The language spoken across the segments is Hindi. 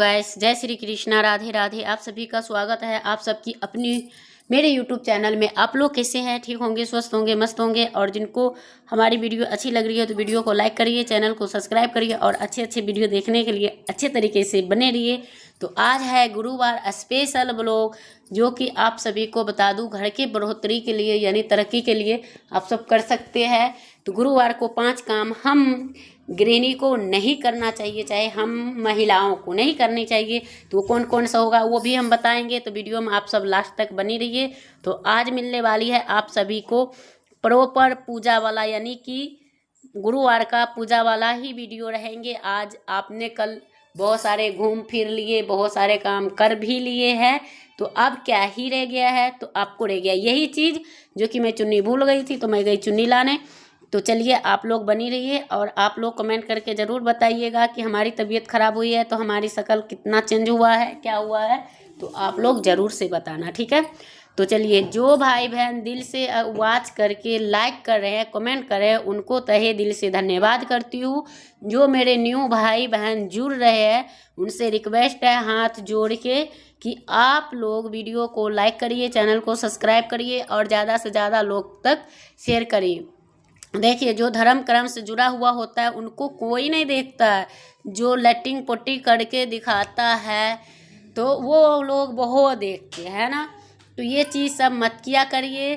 गाइस, जय श्री कृष्णा, राधे राधे। आप सभी का स्वागत है आप सबकी अपनी मेरे यूट्यूब चैनल में। आप लोग कैसे हैं? ठीक होंगे, स्वस्थ होंगे, मस्त होंगे। और जिनको हमारी वीडियो अच्छी लग रही है तो वीडियो को लाइक करिए, चैनल को सब्सक्राइब करिए और अच्छे अच्छे वीडियो देखने के लिए अच्छे तरीके से बने रहिए। तो आज है गुरुवार स्पेशल ब्लॉग, जो कि आप सभी को बता दूं घर के बढ़ोतरी के लिए यानी तरक्की के लिए आप सब कर सकते हैं। तो गुरुवार को 5 काम हम गृहिणी को नहीं करना चाहिए, चाहे हम महिलाओं को नहीं करनी चाहिए। तो वो कौन कौन सा होगा वो भी हम बताएंगे। तो वीडियो में आप सब लास्ट तक बनी रहिए। तो आज मिलने वाली है आप सभी को प्रॉपर पूजा वाला, यानी कि गुरुवार का पूजा वाला ही वीडियो रहेंगे। आज आपने कल बहुत सारे घूम फिर लिए, बहुत सारे काम कर भी लिए हैं, तो अब क्या ही रह गया है? तो आपको रह गया यही चीज़ जो कि मैं चुन्नी भूल गई थी, तो मैं गई चुन्नी लाने। तो चलिए आप लोग बनी रहिए और आप लोग कमेंट करके ज़रूर बताइएगा कि हमारी तबीयत ख़राब हुई है तो हमारी शक्ल कितना चेंज हुआ है, क्या हुआ है, तो आप लोग ज़रूर से बताना, ठीक है। तो चलिए, जो भाई बहन दिल से वॉच करके लाइक कर रहे हैं, कमेंट कर रहे हैं, उनको तहे दिल से धन्यवाद करती हूँ। जो मेरे न्यू भाई बहन जुड़ रहे हैं उनसे रिक्वेस्ट है हाथ जोड़ के कि आप लोग वीडियो को लाइक करिए, चैनल को सब्सक्राइब करिए और ज़्यादा से ज़्यादा लोग तक शेयर करिए। देखिए, जो धर्म कर्म से जुड़ा हुआ होता है उनको कोई नहीं देखता है। जो लैट्रिन पोटी करके दिखाता है तो वो लोग बहुत देखते हैं ना। तो ये चीज़ सब मत किया करिए।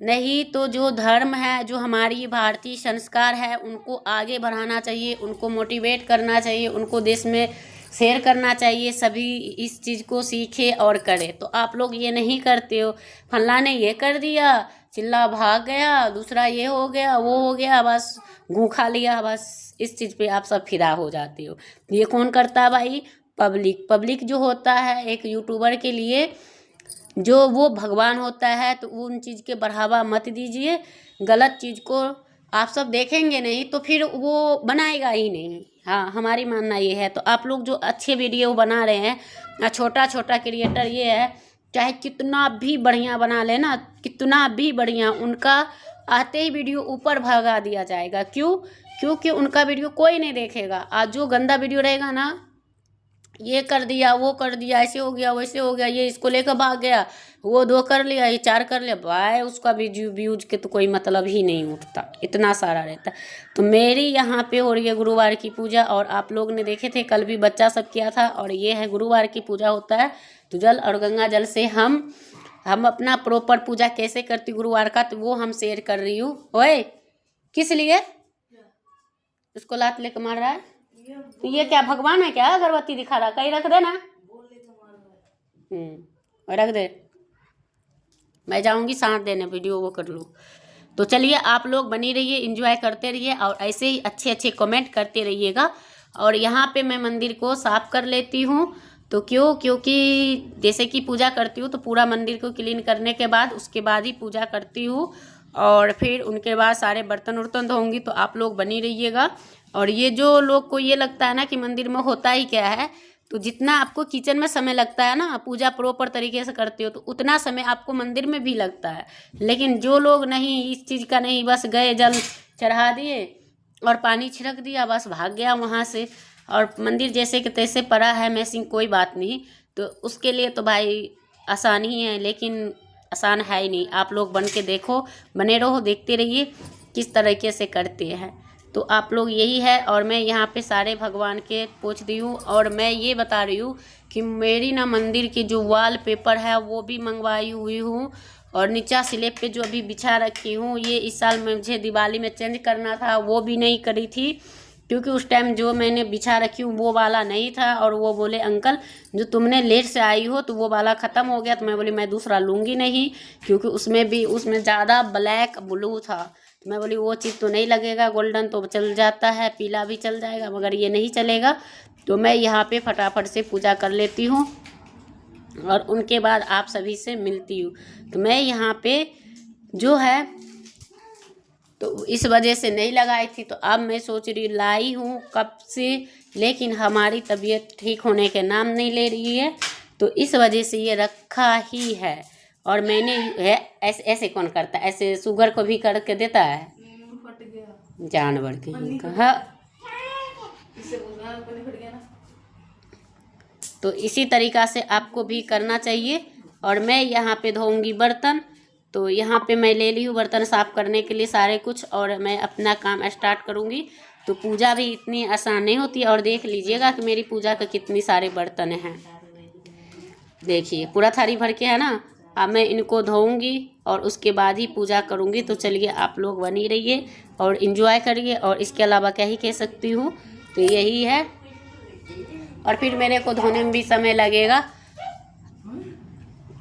नहीं तो जो धर्म है, जो हमारी भारतीय संस्कार है, उनको आगे बढ़ाना चाहिए, उनको मोटिवेट करना चाहिए, उनको देश में शेयर करना चाहिए। सभी इस चीज़ को सीखे और करें। तो आप लोग ये नहीं करते हो, फल्ला ने ये कर दिया, चिल्ला भाग गया, दूसरा ये हो गया, वो हो गया, बस गूँ खा लिया, बस इस चीज़ पे आप सब फिदा हो जाते हो। ये कौन करता है भाई? पब्लिक जो होता है एक यूट्यूबर के लिए, जो वो भगवान होता है। तो उन चीज़ के बढ़ावा मत दीजिए। गलत चीज़ को आप सब देखेंगे नहीं तो फिर वो बनाएगा ही नहीं। हाँ, हमारी मानना ये है। तो आप लोग जो अच्छे वीडियो बना रहे हैं, छोटा छोटा क्रिएटर ये है, चाहे कितना भी बढ़िया बना लेना, कितना भी बढ़िया, उनका आते ही वीडियो ऊपर भगा दिया जाएगा। क्यों? क्योंकि उनका वीडियो कोई नहीं देखेगा। आज जो गंदा वीडियो रहेगा ना, ये कर दिया, वो कर दिया, ऐसे हो गया, वैसे हो गया, ये इसको लेकर भाग गया, वो 2 कर लिया, ये 4 कर लिया, भाई उसका व्यूज के तो कोई मतलब ही नहीं उठता, इतना सारा रहता। तो मेरी यहाँ पे हो रही है गुरुवार की पूजा, और आप लोग ने देखे थे कल भी बच्चा सब किया था। और ये है गुरुवार की पूजा होता है। तो जल और गंगा जल से हम अपना प्रॉपर पूजा कैसे करती गुरुवार का, तो वो हम शेयर कर रही हूँ। ओए, किस लिए उसको लात लेकर मार रहा है? तो ये क्या भगवान है क्या? अगरबत्ती दिखा रहा, कहीं रख दे ना। रख दे, मैं जाऊंगी साथ देने, वीडियो वो कर लूँ। तो चलिए आप लोग बनी रहिए, एंजॉय करते रहिए और ऐसे ही अच्छे अच्छे कमेंट करते रहिएगा। और यहाँ पे मैं मंदिर को साफ कर लेती हूँ। तो क्योंकि जैसे कि पूजा करती हूँ तो पूरा मंदिर को क्लीन करने के बाद उसके बाद ही पूजा करती हूँ। और फिर उनके बाद सारे बर्तन उर्तन धोऊंगी। तो आप लोग बनी रहिएगा। और ये जो लोग को ये लगता है ना कि मंदिर में होता ही क्या है, तो जितना आपको किचन में समय लगता है ना, पूजा प्रॉपर तरीके से करते हो, तो उतना समय आपको मंदिर में भी लगता है। लेकिन जो लोग नहीं, इस चीज़ का नहीं, बस गए, जल चढ़ा दिए और पानी छिड़क दिया, बस भाग गया वहाँ से, और मंदिर जैसे कि तैसे पड़ा है, मैसिंग कोई बात नहीं। तो उसके लिए तो भाई आसान ही है, लेकिन आसान है ही नहीं। आप लोग बन के देखो, बने रहो, देखते रहिए किस तरीके से करते हैं। तो आप लोग यही है। और मैं यहाँ पे सारे भगवान के पूछ दी हूँ। और मैं ये बता रही हूँ कि मेरी ना मंदिर की जो वॉल पेपर है वो भी मंगवाई हुई हूँ। और नीचा स्लैब पे जो अभी बिछा रखी हूँ, ये इस साल मुझे दिवाली में चेंज करना था, वो भी नहीं करी थी, क्योंकि उस टाइम जो मैंने बिछा रखी हूँ वो वाला नहीं था। और वो बोले अंकल जो तुमने लेट से आई हो तो वो वाला ख़त्म हो गया। तो मैं बोली मैं दूसरा लूँगी नहीं, क्योंकि उसमें ज़्यादा ब्लैक ब्लू था। तो मैं बोली वो चीज़ तो नहीं लगेगा, गोल्डन तो चल जाता है, पीला भी चल जाएगा, मगर ये नहीं चलेगा। तो मैं यहाँ पे फटाफट से पूजा कर लेती हूँ और उनके बाद आप सभी से मिलती हूँ। तो मैं यहाँ पे जो है तो इस वजह से नहीं लगाई थी। तो अब मैं सोच रही लाई हूँ कब से, लेकिन हमारी तबीयत ठीक होने के नाम नहीं ले रही है, तो इस वजह से ये रखा ही है। और मैंने है ऐसे कौन करता है? ऐसे शुगर को भी करके देता है जानवर के। हाँ, तो इसी तरीक़ा से आपको भी करना चाहिए। और मैं यहाँ पे धोऊंगी बर्तन। तो यहाँ पे मैं ले ली हूँ बर्तन साफ़ करने के लिए सारे कुछ, और मैं अपना काम स्टार्ट करूँगी। तो पूजा भी इतनी आसान नहीं होती। और देख लीजिएगा कि मेरी पूजा का कितनी सारे बर्तन हैं। देखिए पूरा थाली भर के है ना। अब मैं इनको धोऊंगी और उसके बाद ही पूजा करूँगी। तो चलिए आप लोग बनी रहिए और इन्जॉय करिए। और इसके अलावा क्या ही कह सकती हूँ, तो यही है। और फिर मेरे को धोने में भी समय लगेगा।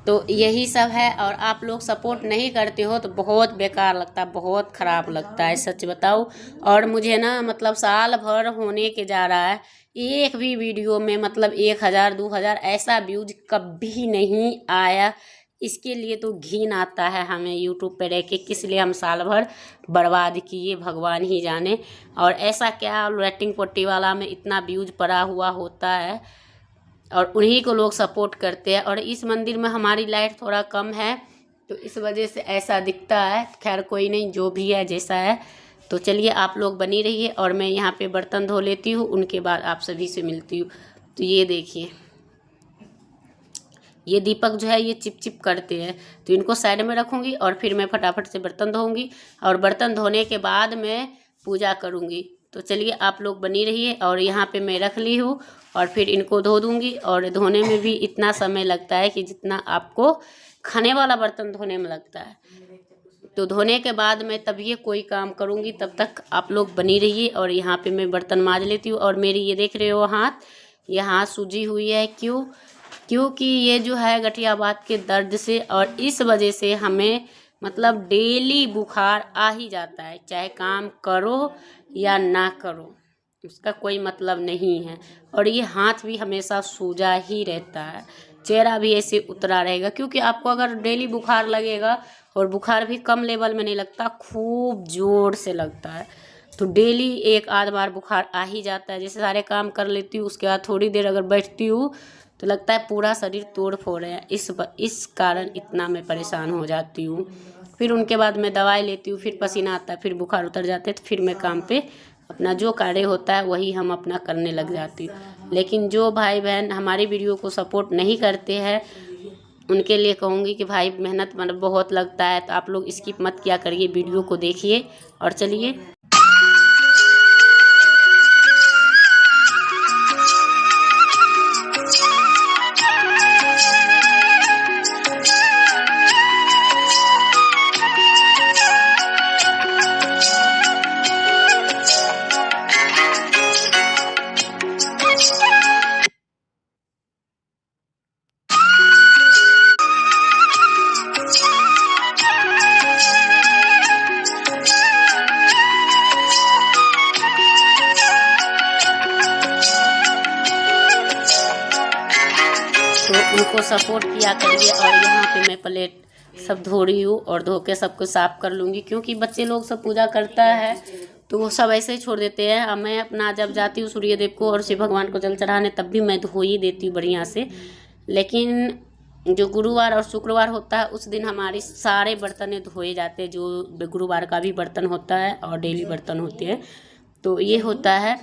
तो यही सब है। और आप लोग सपोर्ट नहीं करते हो तो बहुत बेकार लगता है, बहुत ख़राब लगता है, सच बताऊँ। और मुझे ना मतलब साल भर होने के जा रहा है, एक भी वीडियो में मतलब 1000 2000 ऐसा व्यूज कभी नहीं आया। इसके लिए तो घिन आता है हमें यूट्यूब पे रह के, किस लिए हम साल भर बर्बाद किए, भगवान ही जाने। और ऐसा क्या रेटिंग पट्टी वाला में इतना व्यूज पड़ा हुआ होता है और उन्हीं को लोग सपोर्ट करते हैं। और इस मंदिर में हमारी लाइट थोड़ा कम है तो इस वजह से ऐसा दिखता है। खैर कोई नहीं, जो भी है जैसा है। तो चलिए आप लोग बनी रहिए और मैं यहाँ पे बर्तन धो लेती हूँ, उनके बाद आप सभी से मिलती हूँ। तो ये देखिए, ये दीपक जो है ये चिप चिप करते हैं, तो इनको साइड में रखूँगी और फिर मैं फटाफट से बर्तन धोऊँगी। और बर्तन धोने के बाद मैं पूजा करूँगी। तो चलिए आप लोग बनी रहिए। और यहाँ पे मैं रख ली हूँ और फिर इनको धो दूँगी। और धोने में भी इतना समय लगता है कि जितना आपको खाने वाला बर्तन धोने में लगता है। तो धोने के बाद मैं तब ये कोई काम करूँगी, तब तक आप लोग बनी रहिए। और यहाँ पे मैं बर्तन मांज लेती हूँ। और मेरी ये देख रहे हो हाथ, ये हाथ सूजी हुई है। क्योंकि ये जो है गठियाबात के दर्द से, और इस वजह से हमें मतलब डेली बुखार आ ही जाता है, चाहे काम करो या ना करो, उसका कोई मतलब नहीं है। और ये हाथ भी हमेशा सूजा ही रहता है, चेहरा भी ऐसे उतरा रहेगा। क्योंकि आपको अगर डेली बुखार लगेगा, और बुखार भी कम लेवल में नहीं लगता, खूब जोर से लगता है, तो डेली एक आध बार बुखार आ ही जाता है। जैसे सारे काम कर लेती हूँ, उसके बाद थोड़ी देर अगर बैठती हूँ तो लगता है पूरा शरीर तोड़ फोड़ है। इस कारण इतना मैं परेशान हो जाती हूँ। फिर उनके बाद मैं दवाई लेती हूँ, फिर पसीना आता है, फिर बुखार उतर जाते हैं, तो फिर मैं काम पे अपना जो कार्य होता है वही हम अपना करने लग जाती हूँ। लेकिन जो भाई बहन हमारी वीडियो को सपोर्ट नहीं करते हैं, उनके लिए कहूँगी कि भाई मेहनत मतलब बहुत लगता है, तो आप लोग स्किप मत किया करिए, वीडियो को देखिए। और चलिए तो उनको सपोर्ट किया करिए। और यहाँ पे मैं प्लेट सब धो रही हूँ और धो के सबको साफ़ कर लूँगी। क्योंकि बच्चे लोग सब पूजा करता है तो वो सब ऐसे ही छोड़ देते हैं। और मैं अपना जब जाती हूँ सूर्य देव को और शिव भगवान को जल चढ़ाने, तब भी मैं धो ही देती हूँ बढ़िया से। लेकिन जो गुरुवार और शुक्रवार होता है उस दिन हमारी सारे बर्तन धोए जाते हैं। जो गुरुवार का भी बर्तन होता है और डेली बर्तन होते हैं, तो ये होता है।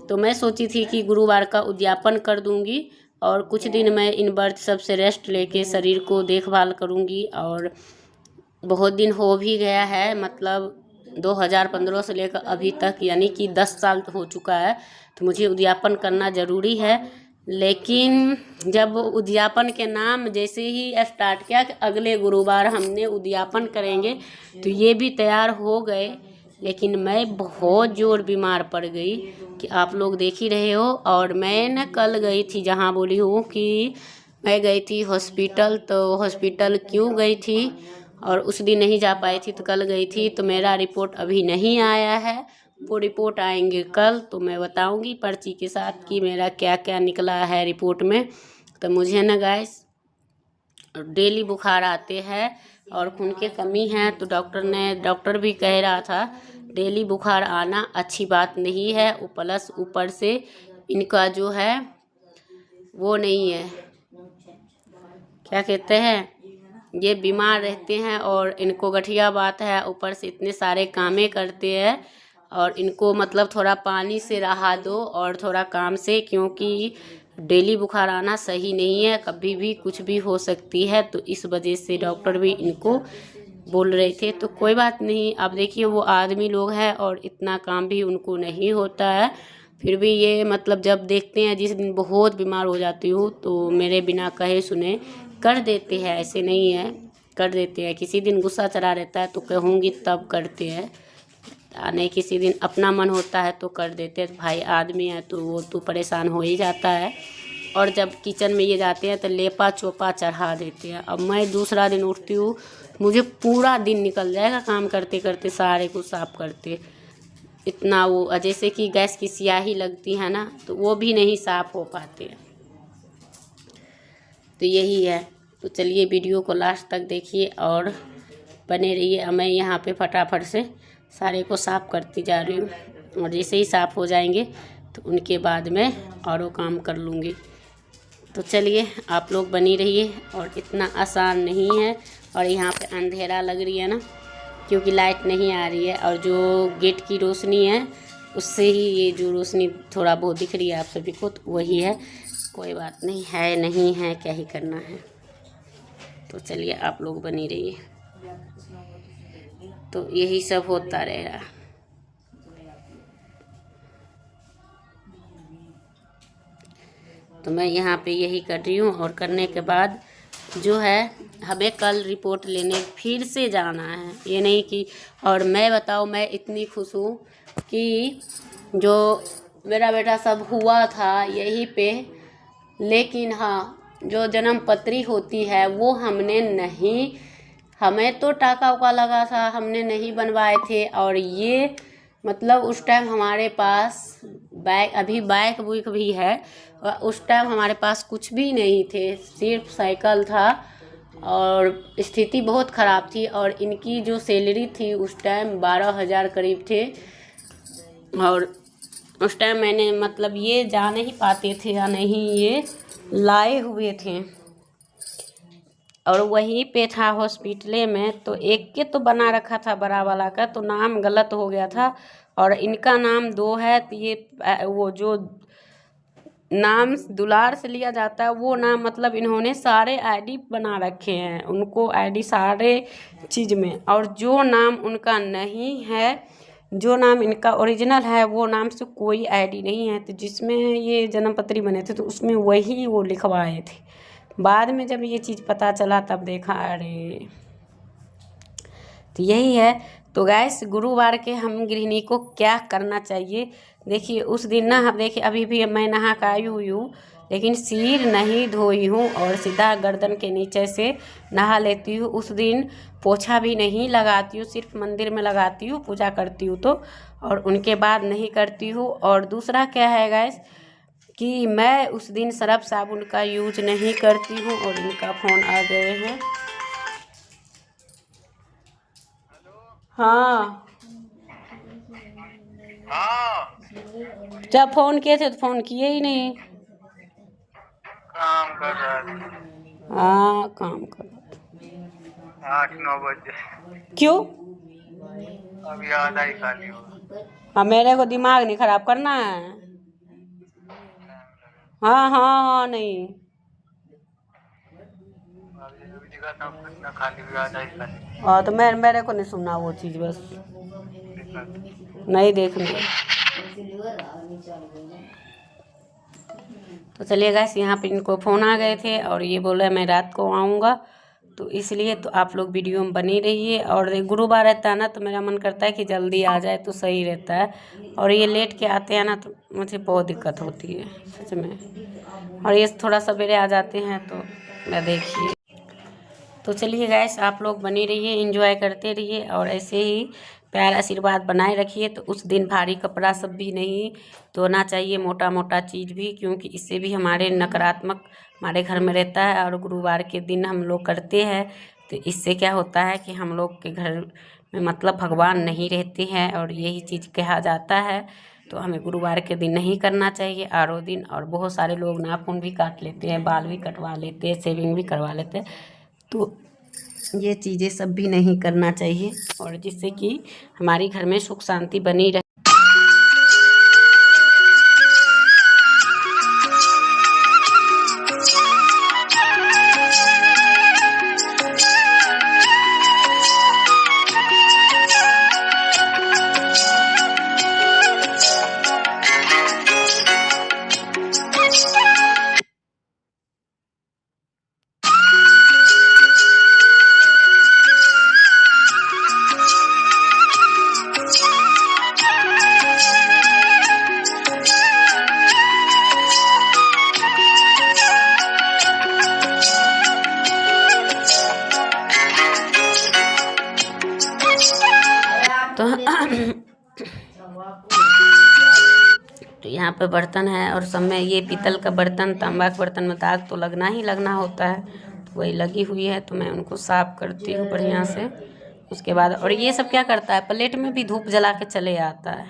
तो मैं सोची थी कि गुरुवार का उद्यापन कर दूंगी और कुछ दिन मैं इन व्रत सब से रेस्ट लेके शरीर को देखभाल करूंगी। और बहुत दिन हो भी गया है, मतलब 2015 से लेकर अभी तक, यानी कि 10 साल हो चुका है। तो मुझे उद्यापन करना ज़रूरी है। लेकिन जब उद्यापन के नाम जैसे ही स्टार्ट किया कि अगले गुरुवार हमने उद्यापन करेंगे, तो ये भी तैयार हो गए। लेकिन मैं बहुत जोर बीमार पड़ गई कि आप लोग देख ही रहे हो। और मैं न कल गई थी, जहाँ बोली हूँ कि मैं गई थी हॉस्पिटल। तो हॉस्पिटल क्यों गई थी और उस दिन नहीं जा पाई थी, तो कल गई थी। तो मेरा रिपोर्ट अभी नहीं आया है, वो रिपोर्ट आएंगे कल, तो मैं बताऊंगी पर्ची के साथ कि मेरा क्या क्या निकला है रिपोर्ट में। तो मुझे न गाइस डेली बुखार आते हैं और खून की कमी है। तो डॉक्टर भी कह रहा था डेली बुखार आना अच्छी बात नहीं है। प्लस ऊपर से इनका जो है वो नहीं है, क्या कहते हैं, ये बीमार रहते हैं और इनको गठिया बात है, ऊपर से इतने सारे कामें करते हैं। और इनको मतलब थोड़ा पानी से रहा दो और थोड़ा काम से, क्योंकि डेली बुखार आना सही नहीं है, कभी भी कुछ भी हो सकती है। तो इस वजह से डॉक्टर भी इनको बोल रहे थे। तो कोई बात नहीं, अब देखिए वो आदमी लोग हैं और इतना काम भी उनको नहीं होता है, फिर भी ये मतलब जब देखते हैं, जिस दिन बहुत बीमार हो जाती हूँ तो मेरे बिना कहे सुने कर देते हैं, ऐसे नहीं है, कर देते हैं। किसी दिन गुस्सा चढ़ा रहता है तो कहूँगी तब करते हैं, नहीं किसी दिन अपना मन होता है तो कर देते हैं। भाई आदमी है तो वो तो परेशान हो ही जाता है। और जब किचन में ये जाते हैं तो लेपा चोपा चढ़ा देते हैं। अब मैं दूसरा दिन उठती हूँ, मुझे पूरा दिन निकल जाएगा काम करते करते, सारे को साफ करते, इतना वो जैसे कि गैस की स्याही लगती है ना, तो वो भी नहीं साफ हो पाते। तो यही है। तो चलिए वीडियो को लास्ट तक देखिए और बने रहिए। मैं यहाँ पे फटाफट से सारे को साफ़ करती जा रही हूँ, और जैसे ही साफ़ हो जाएंगे तो उनके बाद मैं और काम कर लूँगी। तो चलिए आप लोग बनी रहिए। और इतना आसान नहीं है, और यहाँ पे अंधेरा लग रही है ना, क्योंकि लाइट नहीं आ रही है, और जो गेट की रोशनी है उससे ही ये जो रोशनी थोड़ा बहुत दिख रही है आप सभी को, तो वही है। कोई बात नहीं है, नहीं है, क्या ही करना है। तो चलिए आप लोग बनी रहिए। तो यही सब होता रहेगा। तो मैं यहाँ पे यही कर रही हूँ, और करने के बाद जो है हमें कल रिपोर्ट लेने फिर से जाना है। ये नहीं कि, और मैं बताऊँ मैं इतनी खुश हूँ कि जो मेरा बेटा सब हुआ था यहीं पे, लेकिन हाँ जो जन्म पत्री होती है वो हमने नहीं, हमें तो टाका उका लगा था, हमने नहीं बनवाए थे। और ये मतलब उस टाइम हमारे पास बैग, अभी बाइक बुक भी है, उस टाइम हमारे पास कुछ भी नहीं थे, सिर्फ साइकिल था, और स्थिति बहुत ख़राब थी। और इनकी जो सैलरी थी उस टाइम 12,000 करीब थे, और उस टाइम मैंने मतलब ये जा नहीं पाते थे या नहीं, ये लाए हुए थे, और वहीं पे था हॉस्पिटल में। तो एक के तो बना रखा था बड़ा वाला का, तो नाम गलत हो गया था, और इनका नाम 2 है। तो ये वो जो नाम दुलार से लिया जाता है वो नाम, मतलब इन्होंने सारे आईडी बना रखे हैं, उनको आईडी सारे चीज़ में, और जो नाम उनका नहीं है, जो नाम इनका ओरिजिनल है वो नाम से कोई आईडी नहीं है। तो जिसमें ये जन्म पत्री बने थे तो उसमें वही वो लिखवाए थे। बाद में जब ये चीज़ पता चला तब देखा, अरे। तो यही है। तो गैस गुरुवार के हम गृहिणी को क्या करना चाहिए, देखिए उस दिन ना, हम देखिए अभी भी मैं नहा के आई हुई हूँ, लेकिन सिर नहीं धोई हूँ, और सीधा गर्दन के नीचे से नहा लेती हूँ। उस दिन पोछा भी नहीं लगाती हूँ, सिर्फ मंदिर में लगाती हूँ, पूजा करती हूँ तो, और उनके बाद नहीं करती हूँ। और दूसरा क्या है गैस कि मैं उस दिन सर्फ साबुन का यूज नहीं करती हूँ। और इनका फ़ोन आ गए हैं। हाँ जब फ़ोन किए थे तो फ़ोन किए ही नहीं। काम कर रहा था। हाँ काम कर रहा 8-9 बजे। था। क्यों? अभी आधा ही खाली हुआ। हाँ मेरे को दिमाग नहीं ख़राब करना है। हाँ हाँ हाँ नहीं अभी जगह था कितना खाली हुआ, आधा ही खाली। हाँ, तो मेरे को नहीं सुनना वो चीज़, बस नहीं देखनी। तो चलिए गाइस, यहाँ पे इनको फ़ोन आ गए थे और ये बोल रहे मैं रात को आऊँगा, तो इसलिए तो आप लोग वीडियो में बनी रहिए। और गुरुवार रहता है ना, तो मेरा मन करता है कि जल्दी आ जाए तो सही रहता है, और ये लेट के आते हैं ना तो मुझे बहुत दिक्कत होती है सच में। और ये थोड़ा सवेरे आ जाते हैं तो मैं देखिए। तो चलिए गाइस, आप लोग बने रहिए, एंजॉय करते रहिए, और ऐसे ही प्यार आशीर्वाद बनाए रखिए। तो उस दिन भारी कपड़ा सब भी नहीं धोना चाहिए, मोटा मोटा चीज़ भी, क्योंकि इससे भी हमारे नकारात्मक हमारे घर में रहता है। और गुरुवार के दिन हम लोग करते हैं तो इससे क्या होता है कि हम लोग के घर में मतलब भगवान नहीं रहते हैं, और यही चीज़ कहा जाता है। तो हमें गुरुवार के दिन नहीं करना चाहिए, आरो दिन। और बहुत सारे लोग नाखून भी काट लेते हैं, बाल भी कटवा लेते हैं, शेविंग भी करवा लेते हैं। तो ये चीज़ें सब भी नहीं करना चाहिए, और जिससे कि हमारी घर में सुख शांति बनी रहे। तो यहाँ पे बर्तन है और सब में ये पीतल का बर्तन, तांबा के बर्तन में दाग तो लगना ही लगना होता है, तो वही लगी हुई है। तो मैं उनको साफ करती हूँ बढ़िया से। उसके बाद और ये सब क्या करता है, प्लेट में भी धूप जला के चले आता है।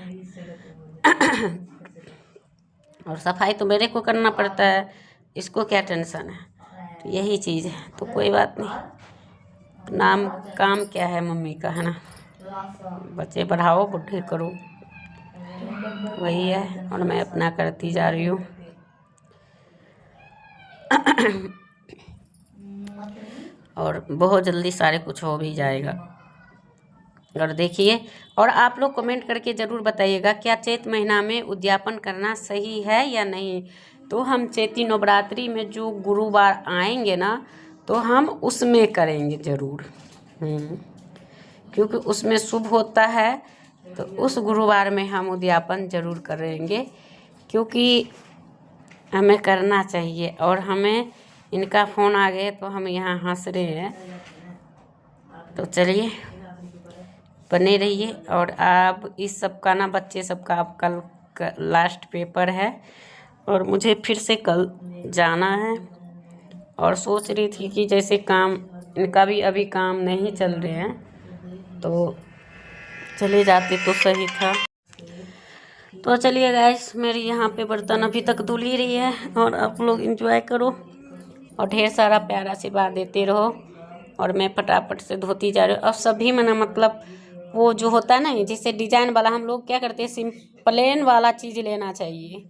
और सफाई तो मेरे को करना पड़ता है, इसको क्या टेंशन है। तो यही चीज़ है, तो कोई बात नहीं, नाम काम क्या है मम्मी का, है ना। बच्चे बढ़ाओ बुढ़े करो, वही है। और मैं अपना करती जा रही हूँ। और बहुत जल्दी सारे कुछ हो भी जाएगा। और देखिए, और आप लोग कमेंट करके ज़रूर बताइएगा, क्या चैत महीना में उद्यापन करना सही है या नहीं। तो हम चैती नवरात्रि में जो गुरुवार आएंगे ना, तो हम उसमें करेंगे ज़रूर, क्योंकि उसमें शुभ होता है। तो उस गुरुवार में हम उद्यापन ज़रूर करेंगे, क्योंकि हमें करना चाहिए। और हमें इनका फ़ोन आ गए तो हम यहाँ हंस रहे हैं। तो चलिए बने रहिए। और आप इस सब का ना, बच्चे सबका अब कल लास्ट पेपर है और मुझे फिर से कल जाना है। और सोच रही थी कि जैसे काम इनका भी अभी काम नहीं चल रहे हैं, तो चले जाते तो सही था। तो चलिए गाइस, मेरी यहाँ पे बर्तन अभी तक धुल ही रही है और आप लोग एंजॉय करो और ढेर सारा प्यार आशीर्वाद देते रहो। और मैं फटाफट से धोती जा रही हूँ। और सभी में ना, मतलब वो जो होता है ना, जिससे डिजाइन वाला, हम लोग क्या करते हैं, प्लेन वाला चीज़ लेना चाहिए,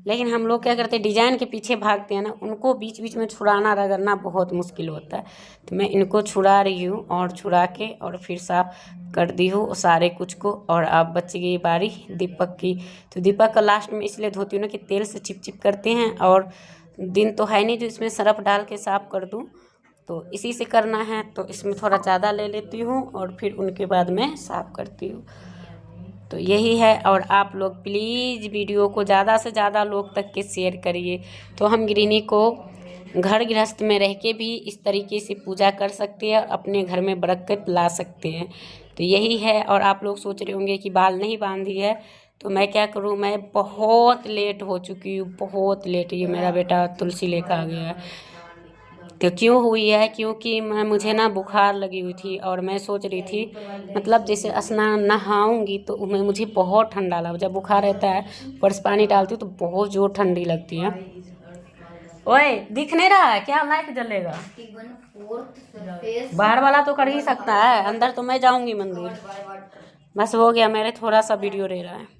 लेकिन हम लोग क्या करते हैं, डिजाइन के पीछे भागते हैं ना, उनको बीच बीच में छुड़ाना रगड़ना बहुत मुश्किल होता है। तो मैं इनको छुड़ा रही हूँ और छुड़ा के और फिर साफ कर दी हूँ सारे कुछ को। और अब बच गई बारी दीपक की। तो दीपक का लास्ट में इसलिए धोती हूँ ना कि तेल से चिप चिप करते हैं, और दिन तो है नहीं जो इसमें सरफ डाल के साफ कर दूँ, तो इसी से करना है। तो इसमें थोड़ा ज़्यादा ले लेती हूँ और फिर उनके बाद मैं साफ़ करती हूँ। तो यही है। और आप लोग प्लीज़ वीडियो को ज़्यादा से ज़्यादा लोग तक के शेयर करिए, तो हम गृहिणी को घर गृहस्थ में रह के भी इस तरीके से पूजा कर सकते हैं और अपने घर में बरकत ला सकते हैं। तो यही है। और आप लोग सोच रहे होंगे कि बाल नहीं बांधी है, तो मैं क्या करूं, मैं बहुत लेट हो चुकी हूँ, बहुत लेट। ये मेरा बेटा तुलसी लेकर आ गया है। तो क्यों हुई है, क्योंकि मुझे ना बुखार लगी हुई थी और मैं सोच रही थी, मतलब जैसे स्नान नहाऊंगी तो मुझे बहुत ठंडा लगा। जब बुखार रहता है ऊपर से पानी डालती हूँ तो बहुत जोर ठंडी लगती है। ओए दिख नहीं रहा है क्या, लाइट जलेगा? बाहर वाला तो कर ही सकता है, अंदर तो मैं जाऊंगी मंदिर। बस हो गया, मेरे थोड़ा सा वीडियो ले रहा है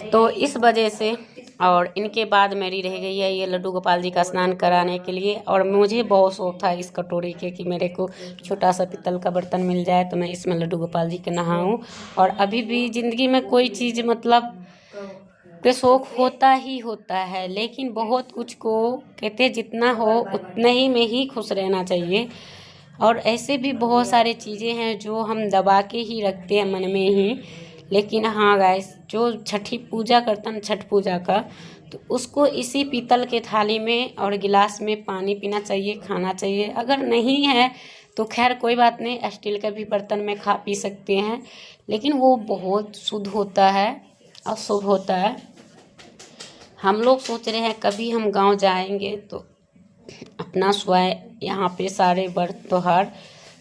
तो इस वजह से। और इनके बाद मेरी रह गई है ये लड्डू गोपाल जी का स्नान कराने के लिए। और मुझे बहुत शौक था इस कटोरी के कि मेरे को छोटा सा पीतल का बर्तन मिल जाए तो मैं इसमें लड्डू गोपाल जी के नहाऊं। और अभी भी ज़िंदगी में कोई चीज़ मतलब पे शौक होता ही होता है, लेकिन बहुत कुछ को कहते जितना हो उतने ही में ही खुश रहना चाहिए। और ऐसे भी बहुत सारे चीज़ें हैं जो हम दबा के ही रखते हैं मन में ही। लेकिन हाँ गाइस, जो छठी पूजा करता है छठ पूजा का, तो उसको इसी पीतल के थाली में और गिलास में पानी पीना चाहिए, खाना चाहिए। अगर नहीं है तो खैर कोई बात नहीं, स्टील का भी बर्तन में खा पी सकते हैं, लेकिन वो बहुत शुद्ध होता है और शुभ होता है। हम लोग सोच रहे हैं कभी हम गांव जाएंगे तो अपना स्वयं यहाँ पे सारे व्रत त्योहार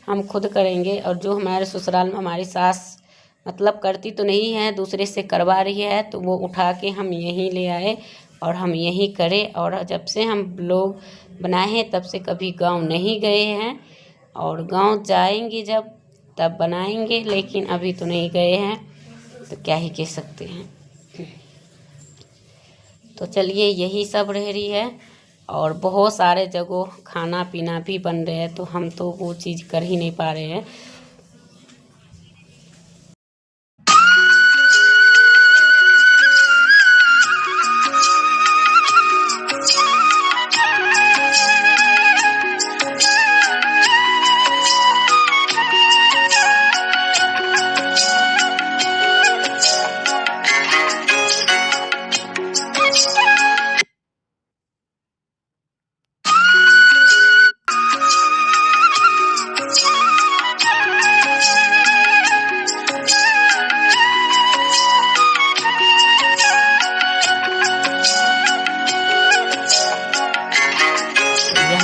हम खुद करेंगे। और जो हमारे ससुराल में हमारी सास मतलब करती तो नहीं है, दूसरे से करवा रही है, तो वो उठा के हम यहीं ले आए और हम यहीं करें। और जब से हम लोग बनाए हैं तब से कभी गांव नहीं गए हैं, और गांव जाएंगे जब तब बनाएंगे, लेकिन अभी तो नहीं गए हैं तो क्या ही कह सकते हैं। तो चलिए यही सब रह रही है। और बहुत सारे जगह खाना पीना भी बन रहे हैं, तो हम तो वो चीज़ कर ही नहीं पा रहे हैं।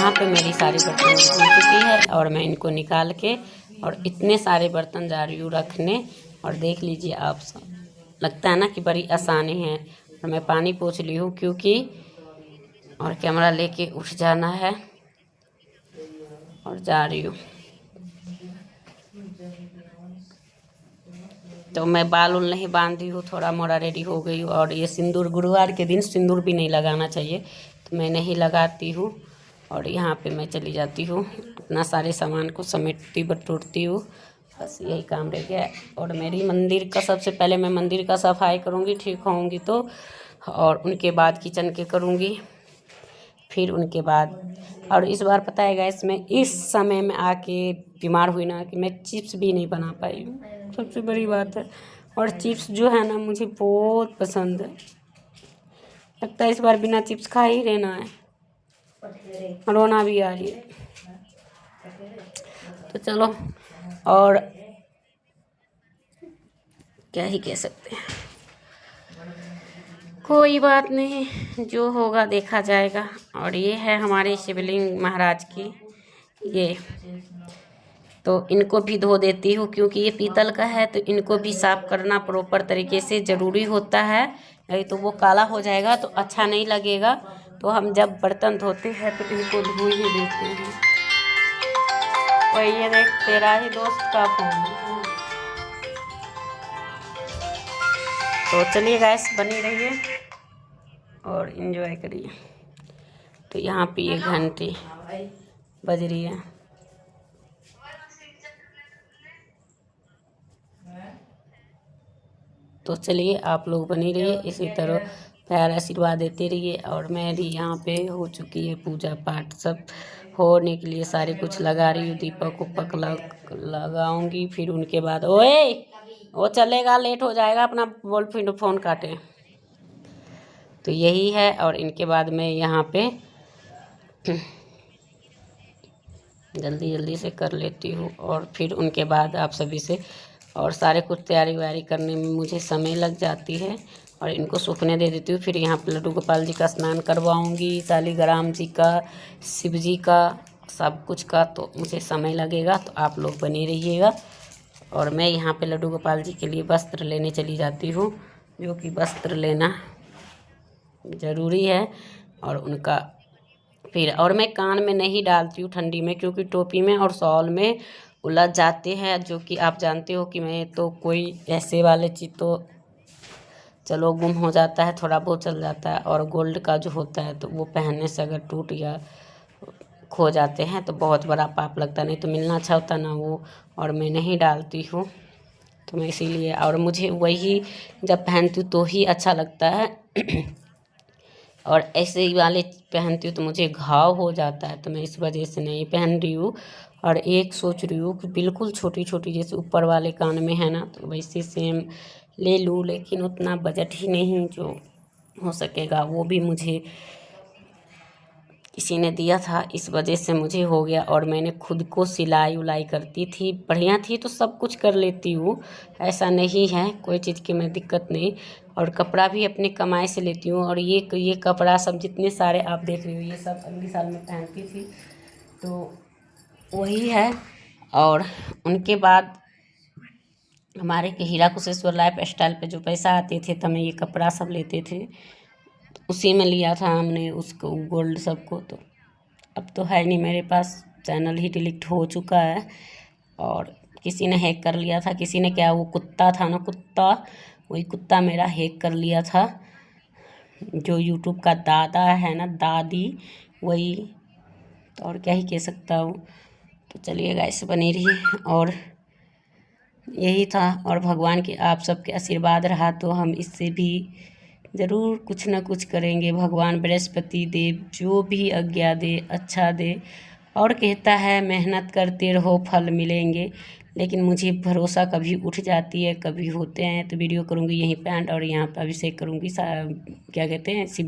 यहाँ पे मेरी सारी बर्तन धुल चुकी है और मैं इनको निकाल के और इतने सारे बर्तन जा रही हूँ रखने। और देख लीजिए आप सब, लगता है ना कि बड़ी आसानी है। और मैं पानी पोंछ ली हूँ क्योंकि और कैमरा लेके उठ जाना है और जा रही हूँ। तो मैं बाल उल नहीं बांधी हूँ, थोड़ा मोड़ा रेडी हो गई हूँ। और ये सिंदूर, गुरुवार के दिन सिंदूर भी नहीं लगाना चाहिए तो मैं नहीं लगाती हूँ। और यहाँ पे मैं चली जाती हूँ, अपना सारे सामान को समेटती बटोरती हूँ, बस यही काम रह गया। और मेरी मंदिर का सबसे पहले मैं मंदिर का सफाई करूँगी, ठीक होंगी तो। और उनके बाद किचन के करूँगी, फिर उनके बाद। और इस बार पता है गाइस, मैं इस समय में आके बीमार हुई ना कि मैं चिप्स भी नहीं बना पाई हूँ, सबसे बड़ी बात है। और चिप्स जो है ना मुझे बहुत पसंद है, लगता है इस बार बिना चिप्स खा ही रहना है, रोना भी आ रही है। तो चलो, और क्या ही कह सकते हैं, कोई बात नहीं, जो होगा देखा जाएगा। और ये है हमारे शिवलिंग महाराज की, ये तो इनको भी धो देती हूँ क्योंकि ये पीतल का है, तो इनको भी साफ करना प्रॉपर तरीके से ज़रूरी होता है, नहीं तो वो काला हो जाएगा तो अच्छा नहीं लगेगा। तो हम जब बर्तन धोते हैं तो इनको धो ही देते हैं। और ये देख, तेरा ही दोस्त का फोन। तो चलिए गैस, बनी रहिए और इन्जॉय करिए। तो यहाँ पे ये घंटी बज रही है, तो चलिए आप लोग बनी रहिए, इसी तरह प्यार आशीर्वाद देते रहिए। और मेरी यहाँ पे हो चुकी है पूजा पाठ, सब होने के लिए सारे कुछ लगा रही हूँ। दीपक उपक लगाऊंगी, फिर उनके बाद ओए वो चलेगा, लेट हो जाएगा, अपना बॉयफ्रेंड फ़ोन काटे। तो यही है। और इनके बाद मैं यहाँ पे जल्दी जल्दी से कर लेती हूँ। और फिर उनके बाद आप सभी से और सारे कुछ तैयारी व्यारी करने में मुझे समय लग जाती है और इनको सूखने दे देती हूँ। फिर यहाँ पे लड्डू गोपाल जी का स्नान करवाऊँगी, शालिग्राम जी का, शिव जी का, सब कुछ का, तो मुझे समय लगेगा। तो आप लोग बने रहिएगा। और मैं यहाँ पे लड्डू गोपाल जी के लिए वस्त्र लेने चली जाती हूँ, जो कि वस्त्र लेना ज़रूरी है। और उनका फिर, और मैं कान में नहीं डालती हूँ ठंडी में, क्योंकि टोपी में और शॉल में उलझ जाते हैं, जो कि आप जानते हो कि मैं तो कोई ऐसे वाले चीज़ तो चलो गुम हो जाता है, थोड़ा बहुत चल जाता है। और गोल्ड का जो होता है तो वो पहनने से अगर टूट या खो जाते हैं तो बहुत बड़ा पाप लगता है, नहीं तो मिलना अच्छा होता ना वो। और मैं नहीं डालती हूँ, तो मैं इसीलिए, और मुझे वही जब पहनती हूँ तो ही अच्छा लगता है। और ऐसे ही वाले पहनती हूँ तो मुझे घाव हो जाता है, तो मैं इस वजह से नहीं पहन रही हूँ। और एक सोच रही हूँ कि बिल्कुल छोटी छोटी जैसे ऊपर वाले कान में है ना, तो वैसे सेम ले लूँ, लेकिन उतना बजट ही नहीं जो हो सकेगा। वो भी मुझे किसी ने दिया था, इस वजह से मुझे हो गया। और मैंने खुद को सिलाई उलाई करती थी, बढ़िया थी, तो सब कुछ कर लेती हूँ, ऐसा नहीं है कोई चीज़ की मैं दिक्कत नहीं। और कपड़ा भी अपने कमाई से लेती हूँ। और ये कपड़ा सब जितने सारे आप देख रहे हो, ये सब अगले साल में पहनती थी, तो वही है। और उनके बाद हमारे के हीरा कुशेश्वर लाइफ स्टाइल पे जो पैसा आते थे तो हमें ये कपड़ा सब लेते थे, उसी में लिया था हमने उसको, गोल्ड सबको। तो अब तो है नहीं मेरे पास, चैनल ही डिलीट हो चुका है। और किसी ने हैक कर लिया था, किसी ने क्या, वो कुत्ता था ना, कुत्ता, वही कुत्ता मेरा हैक कर लिया था, जो यूट्यूब का दादा है ना, दादी, वही। तो और क्या ही कह सकता हूँ। तो चलिए गाइस, बनी रही। और यही था। और भगवान के आप सबके आशीर्वाद रहा तो हम इससे भी ज़रूर कुछ ना कुछ करेंगे। भगवान बृहस्पति देव जो भी आज्ञा दे, अच्छा दे। और कहता है मेहनत करते रहो, फल मिलेंगे। लेकिन मुझे भरोसा कभी उठ जाती है, कभी होते हैं। तो वीडियो करूँगी यहीं पे एंड, और यहाँ पर अभिषेक करूँगी, क्या कहते हैं, शिव